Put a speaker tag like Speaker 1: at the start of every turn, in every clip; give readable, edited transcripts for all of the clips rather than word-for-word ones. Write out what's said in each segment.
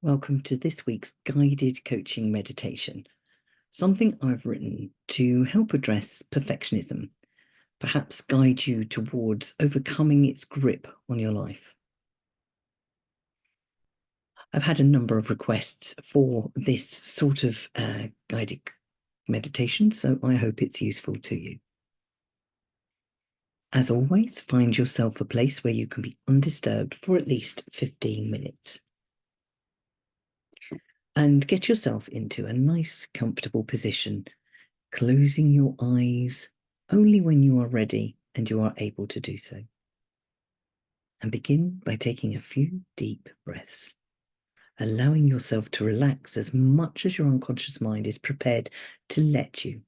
Speaker 1: Welcome to this week's guided coaching meditation, something I've written to help address perfectionism, perhaps guide you towards overcoming its grip on your life. I've had a number of requests for this sort of guided meditation, so I hope it's useful to you. As always, find yourself a place where you can be undisturbed for at least 15 minutes. And get yourself into a nice, comfortable position, closing your eyes only when you are ready and you are able to do so. And begin by taking a few deep breaths, allowing yourself to relax as much as your unconscious mind is prepared to let you,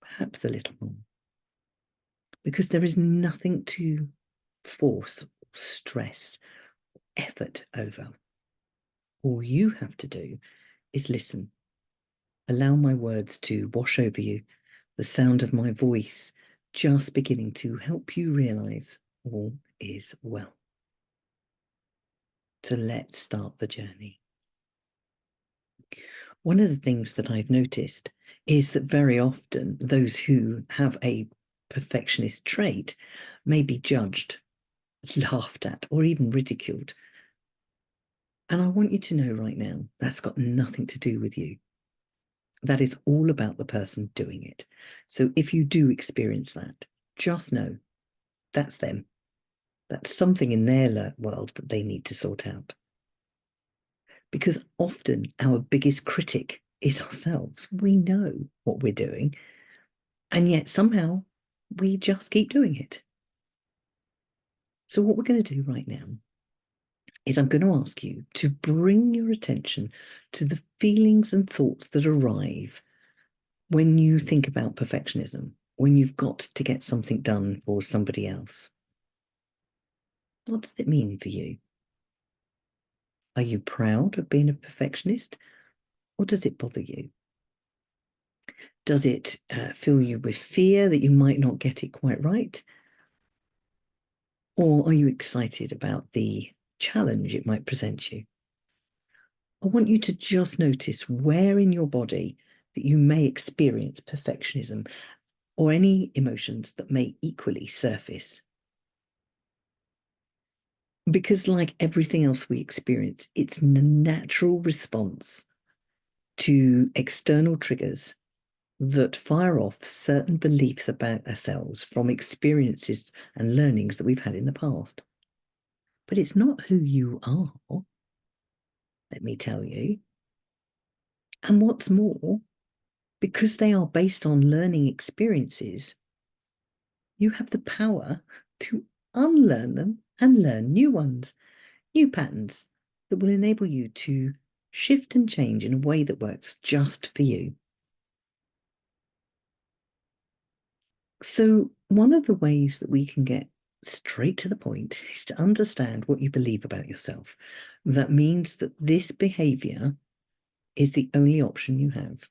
Speaker 1: perhaps a little more. Because there is nothing to force, stress, effort over. All you have to do is listen. Allow my words to wash over you, the sound of my voice just beginning to help you realize all is well. So let's start the journey. One of the things that I've noticed is that very often those who have a perfectionist trait may be judged, laughed at, or even ridiculed. And I want you to know right now, that's got nothing to do with you. That is all about the person doing it. So if you do experience that, just know that's them. That's something in their world that they need to sort out. Because often our biggest critic is ourselves. We know what we're doing, and yet somehow we just keep doing it. So what we're going to do right now is I'm going to ask you to bring your attention to the feelings and thoughts that arrive when you think about perfectionism, when you've got to get something done for somebody else. What does it mean for you? Are you proud of being a perfectionist, or does it bother you? Does it fill you with fear that you might not get it quite right? Or are you excited about the challenge it might present you? I want you to just notice where in your body that you may experience perfectionism or any emotions that may equally surface. Because, like everything else we experience, it's a natural response to external triggers that fire off certain beliefs about ourselves from experiences and learnings that we've had in the past. But it's not who you are, let me tell you. And what's more, because they are based on learning experiences, you have the power to unlearn them and learn new ones, new patterns that will enable you to shift and change in a way that works just for you. So, one of the ways that we can get straight to the point is to understand what you believe about yourself. That means that this behavior is the only option you have.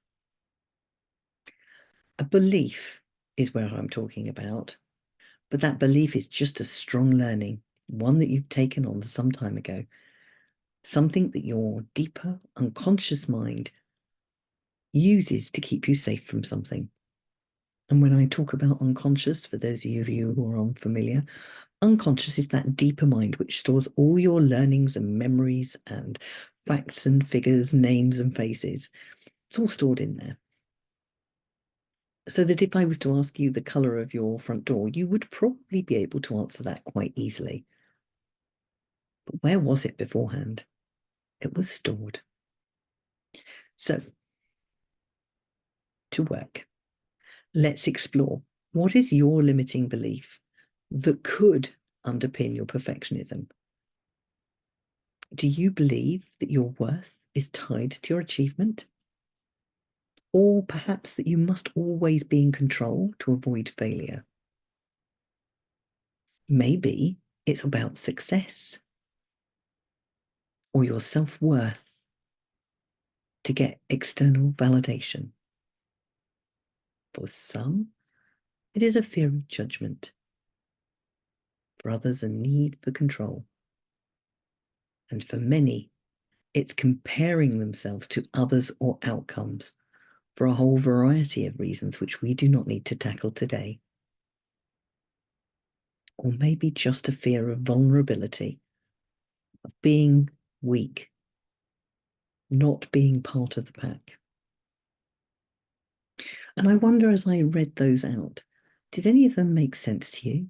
Speaker 1: A belief is where I'm talking about, but that belief is just a strong learning, one that you've taken on some time ago, something that your deeper unconscious mind uses to keep you safe from something. And when I talk about unconscious, for those of you who are unfamiliar, unconscious is that deeper mind which stores all your learnings and memories and facts and figures, names and faces. It's all stored in there. So that if I was to ask you the colour of your front door, you would probably be able to answer that quite easily. But where was it beforehand? It was stored. So, to work, let's explore what is your limiting belief that could underpin your perfectionism. Do you believe that your worth is tied to your achievement? Or perhaps that you must always be in control to avoid failure? Maybe it's about success or your self-worth to get external validation. For some, it is a fear of judgment. For others, a need for control. And for many, It's comparing themselves to others or outcomes for a whole variety of reasons, which we do not need to tackle today. Or maybe just a fear of vulnerability, of being weak, not being part of the pack. And I wonder, as I read those out, did any of them make sense to you,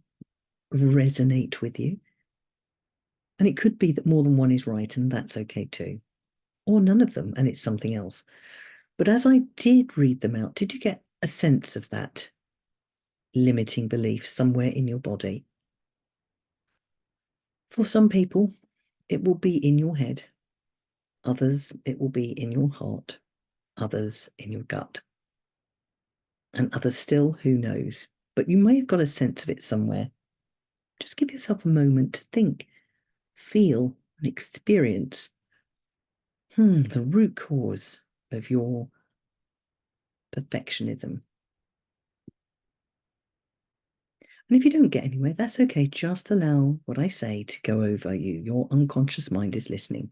Speaker 1: resonate with you? And it could be that more than one is right, and that's okay too. Or none of them, and it's something else. But as I did read them out, did you get a sense of that limiting belief somewhere in your body? For some people, it will be in your head. Others, it will be in your heart. Others, in your gut. And others still, who knows? But you may have got a sense of it somewhere. Just give yourself a moment to think, feel, and experience the root cause of your perfectionism. And if you don't get anywhere, that's okay. Just allow what I say to go over you. Your unconscious mind is listening.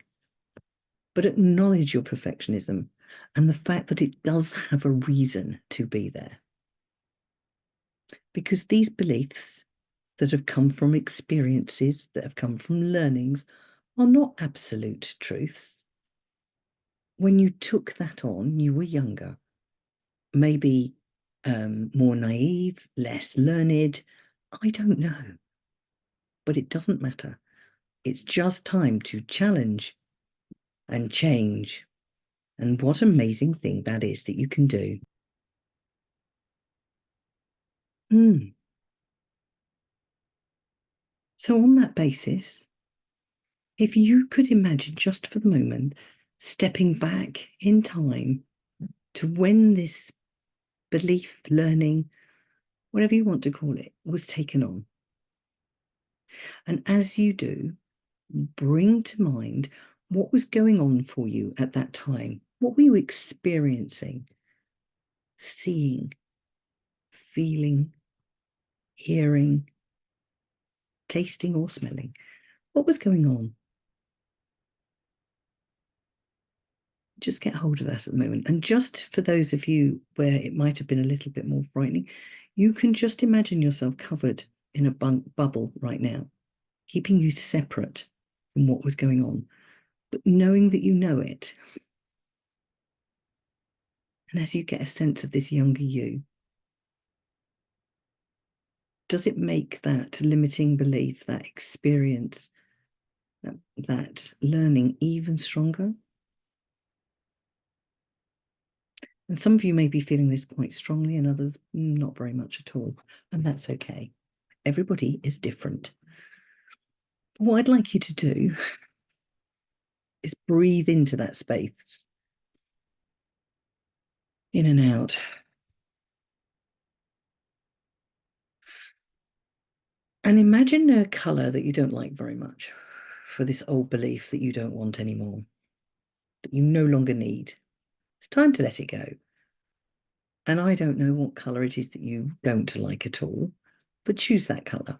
Speaker 1: But acknowledge your perfectionism and the fact that it does have a reason to be there. Because these beliefs that have come from experiences, that have come from learnings, are not absolute truths. When you took that on, you were younger, maybe more naive, less learned. I don't know. But it doesn't matter. It's just time to challenge and change. And what amazing thing that is that you can do. So on that basis, if you could imagine just for the moment, stepping back in time to when this belief, learning, whatever you want to call it, was taken on. And as you do, bring to mind what was going on for you at that time. What were you experiencing, seeing, feeling, hearing, tasting, or smelling? What was going on? Just get hold of that at the moment. And just for those of you where it might have been a little bit more frightening, you can just imagine yourself covered in a bubble right now, keeping you separate from what was going on, but knowing that you know it. And as you get a sense of this younger you, does it make that limiting belief, that experience, that learning even stronger? And some of you may be feeling this quite strongly and others not very much at all. And that's okay. Everybody is different. What I'd like you to do is breathe into that space, in and out. And imagine a color that you don't like very much for this old belief that you don't want anymore, that you no longer need. It's time to let it go. And I don't know what color it is that you don't like at all, but choose that color.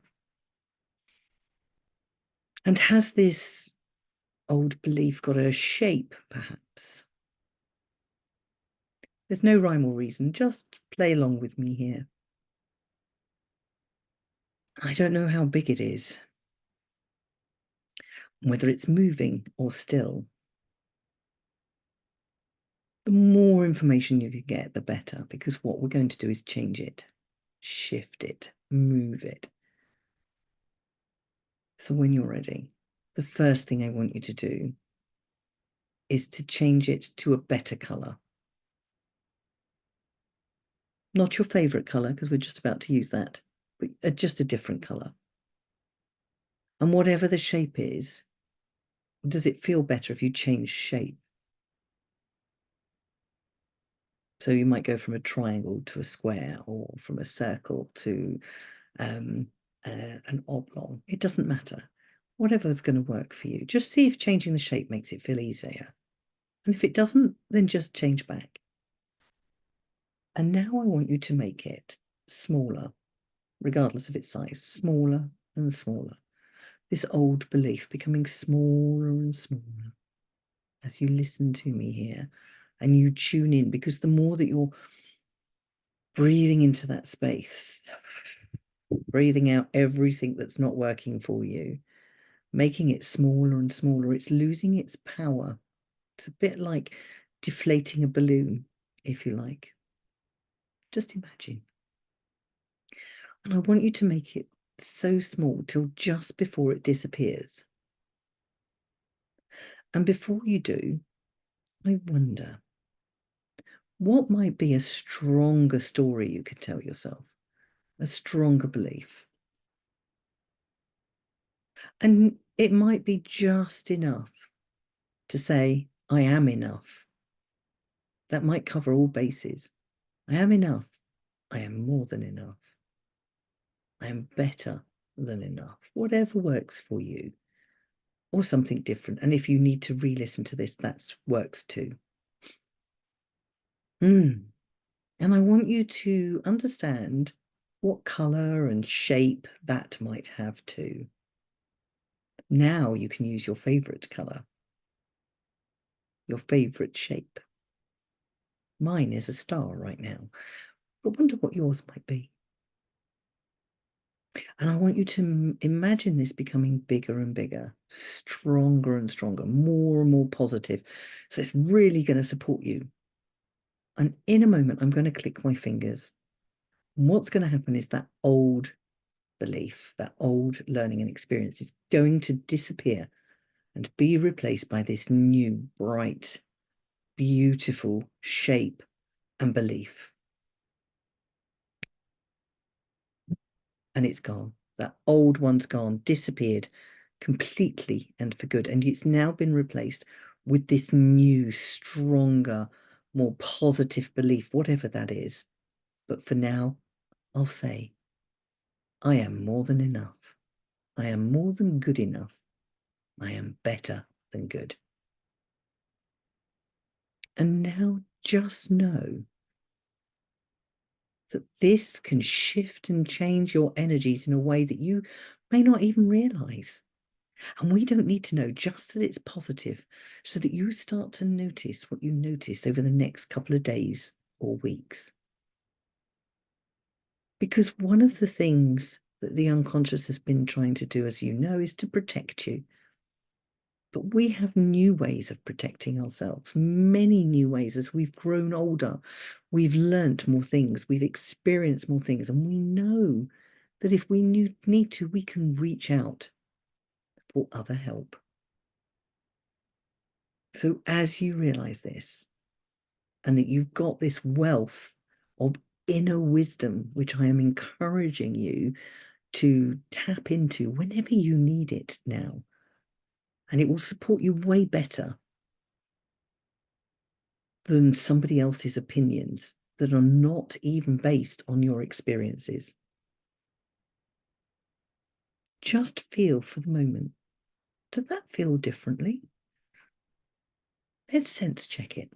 Speaker 1: And has this old belief got a shape, perhaps? There's no rhyme or reason, just play along with me here. I don't know how big it is, whether it's moving or still. The more information you can get, the better, because what we're going to do is change it, shift it, move it. So when you're ready, the first thing I want you to do is to change it to a better color. Not your favorite color, because we're just about to use that, but just a different color. And whatever the shape is, does it feel better if you change shape? So you might go from a triangle to a square, or from a circle to an oblong. It doesn't matter. Whatever is going to work for you. Just see if changing the shape makes it feel easier. And if it doesn't, then just change back. And now I want you to make it smaller, regardless of its size, smaller and smaller. This old belief becoming smaller and smaller as you listen to me here and you tune in, because the more that you're breathing into that space, breathing out everything that's not working for you, making it smaller and smaller, it's losing its power. It's a bit like deflating a balloon, if you like. Just imagine. And I want you to make it so small till just before it disappears. And before you do, I wonder, what might be a stronger story you could tell yourself, a stronger belief? And it might be just enough to say, I am enough. That might cover all bases. I am enough. I am more than enough. I am better than enough. Whatever works for you, or something different. And if you need to re-listen to this, that works too. And I want you to understand what color and shape that might have too. Now you can use your favorite color, your favorite shape. Mine is a star right now, but wonder what yours might be. And I want you to imagine this becoming bigger and bigger, stronger and stronger, more and more positive. So it's really going to support you. And in a moment, I'm going to click my fingers. And what's going to happen is that old belief, that old learning and experience is going to disappear and be replaced by this new, bright, beautiful shape and belief. And it's gone. That old one's gone, disappeared completely and for good. And it's now been replaced with this new, stronger, more positive belief, whatever that is. But for now, I'll say, I am more than enough. I am more than good enough. I am better than good. And now just know that this can shift and change your energies in a way that you may not even realize. And we don't need to know, just that it's positive, so that you start to notice what you notice over the next couple of days or weeks. Because one of the things that the unconscious has been trying to do, as you know, is to protect you. But we have new ways of protecting ourselves, many new ways. As we've grown older, we've learnt more things, we've experienced more things, and we know that if we need to, we can reach out for other help. So as you realize this, and that you've got this wealth of inner wisdom, which I am encouraging you to tap into whenever you need it now, and it will support you way better than somebody else's opinions that are not even based on your experiences. Just feel for the moment. Does that feel differently? Let's sense check it.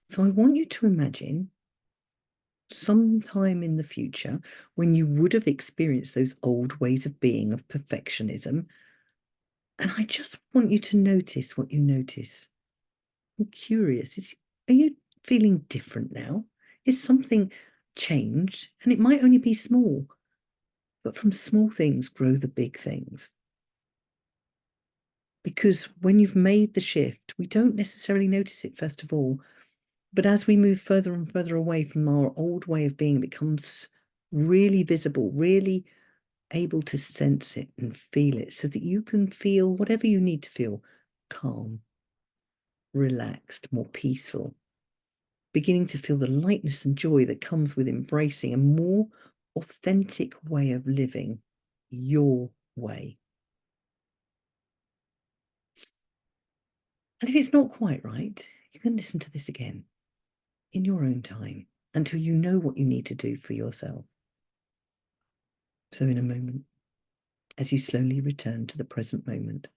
Speaker 1: So I want you to imagine sometime in the future when you would have experienced those old ways of being, of perfectionism. And I just want you to notice what you notice. I'm curious, are you feeling different now? Is something changed? And it might only be small, but from small things grow the big things. Because when you've made the shift, we don't necessarily notice it first of all. But as we move further and further away from our old way of being, it becomes really visible, really able to sense it and feel it, so that you can feel whatever you need to feel: calm, relaxed, more peaceful, beginning to feel the lightness and joy that comes with embracing a more authentic way of living your way. And if it's not quite right, you can listen to this again in your own time until you know what you need to do for yourself. So in a moment, as you slowly return to the present moment,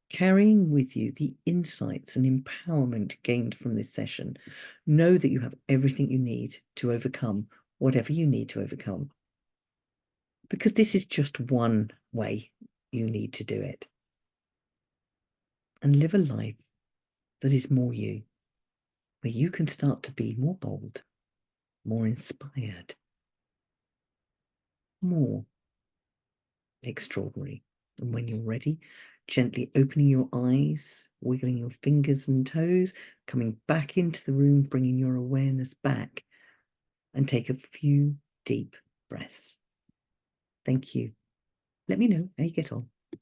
Speaker 1: carrying with you the insights and empowerment gained from this session, know that you have everything you need to overcome whatever you need to overcome. Because this is just one way you need to do it. and live a life that is more you, where you can start to be more bold, more inspired, more extraordinary. And when you're ready, gently opening your eyes, wiggling your fingers and toes, coming back into the room, bringing your awareness back, and take a few deep breaths. Thank you. Let me know how you get on.